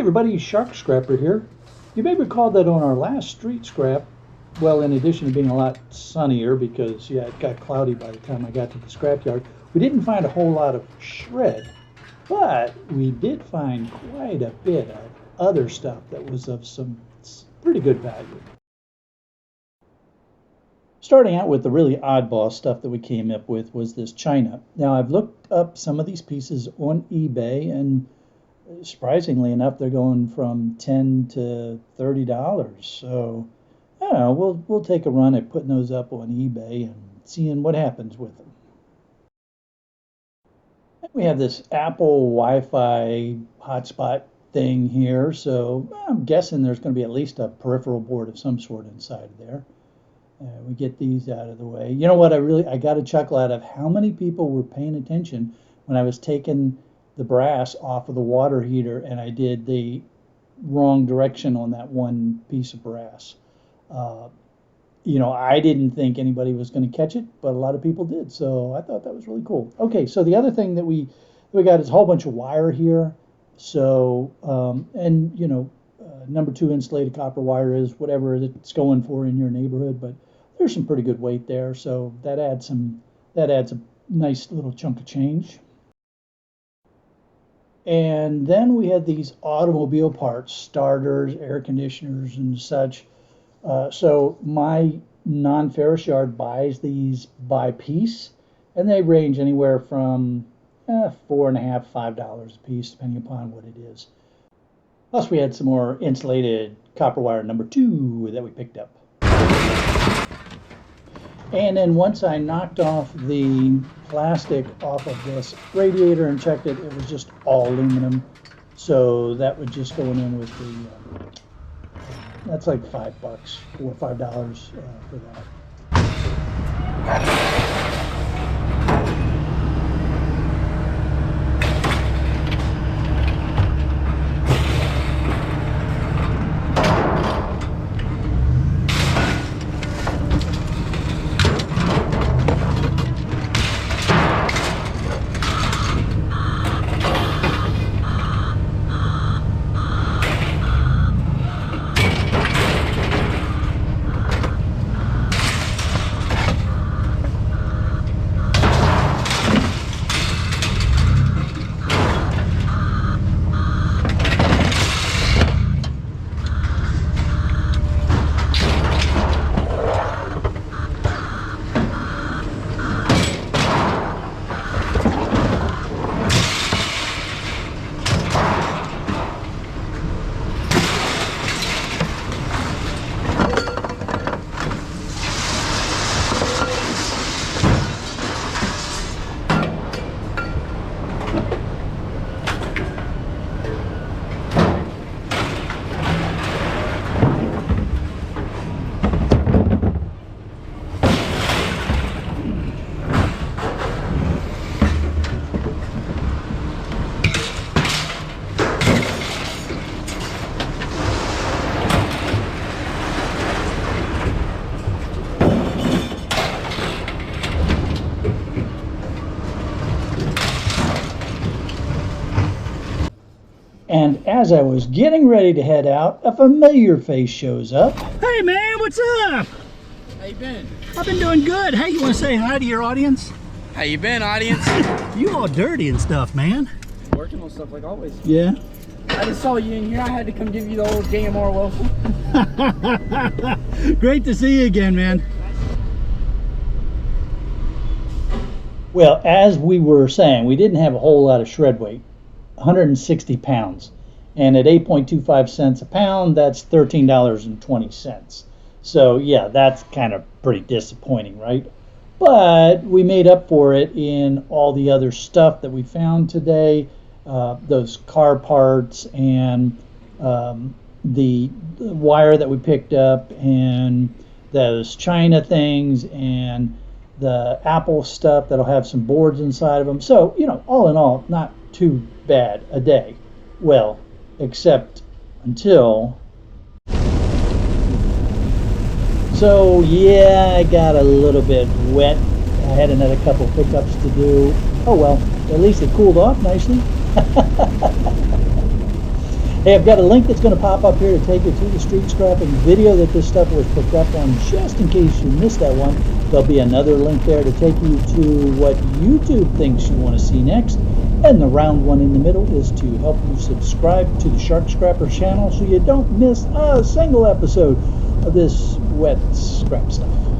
everybody, Shark Scrapper here. You may recall that on our last street scrap, well, in addition to being a lot sunnier because, yeah, it got cloudy by the time I got to the scrapyard, we didn't find a whole lot of shred, but we did find quite a bit of other stuff that was of some pretty good value. Starting out with the really oddball stuff that we came up with was this china. Now, I've looked up some of these pieces on eBay, and surprisingly enough, they're going from $10 to $30. So, I don't know, we'll take a run at putting those up on eBay and seeing what happens with them. And we have this Apple Wi-Fi hotspot thing here, so I'm guessing there's going to be at least a peripheral board of some sort inside of there. We get these out of the way. You know what, I got a chuckle out of how many people were paying attention when I was taking the brass off of the water heater and I did the wrong direction on that one piece of brass. You know, I didn't think anybody was going to catch it, but a lot of people did, so I thought that was really cool. Okay, so the other thing that we got is a whole bunch of wire here. So, and you know, number 2 insulated copper wire is whatever it's going for in your neighborhood, but there's some pretty good weight there, so that adds a nice little chunk of change. And then we had these automobile parts, starters, air conditioners, and such. So my non-ferrous yard buys these by piece, and they range anywhere from $4.50 to $5 a piece, depending upon what it is. Plus, we had some more insulated copper wire number 2 that we picked up. And then once I knocked off the plastic off of this radiator and checked it, it was just all aluminum. So that would just go in with the, that's like $5, $4 or $5 for that. And as I was getting ready to head out, a familiar face shows up. Hey man, what's up? How you been? I've been doing good. Hey, you want to say hi to your audience? How you been, audience? You all dirty and stuff, man. Working on stuff like always. Yeah? I just saw you in here. I had to come give you the old JMR welcome. Great to see you again, man. Well, as we were saying, we didn't have a whole lot of shred weight. 160 pounds, and at 8.25 cents a pound, that's $13.20. So yeah, that's kind of pretty disappointing, right? But we made up for it in all the other stuff that we found today, those car parts and the wire that we picked up and those China things and the Apple stuff that'll have some boards inside of them. So, you know, all in all, not too bad a day. Well, except until... So, yeah, I got a little bit wet. I had another couple pickups to do. Oh well, at least it cooled off nicely. Hey, I've got a link that's going to pop up here to take you to the street scrapping video that this stuff was picked up on, just in case you missed that one. There'll be another link there to take you to what YouTube thinks you want to see next. And the round one in the middle is to help you subscribe to the Shark Scrapper channel so you don't miss a single episode of this wet scrap stuff.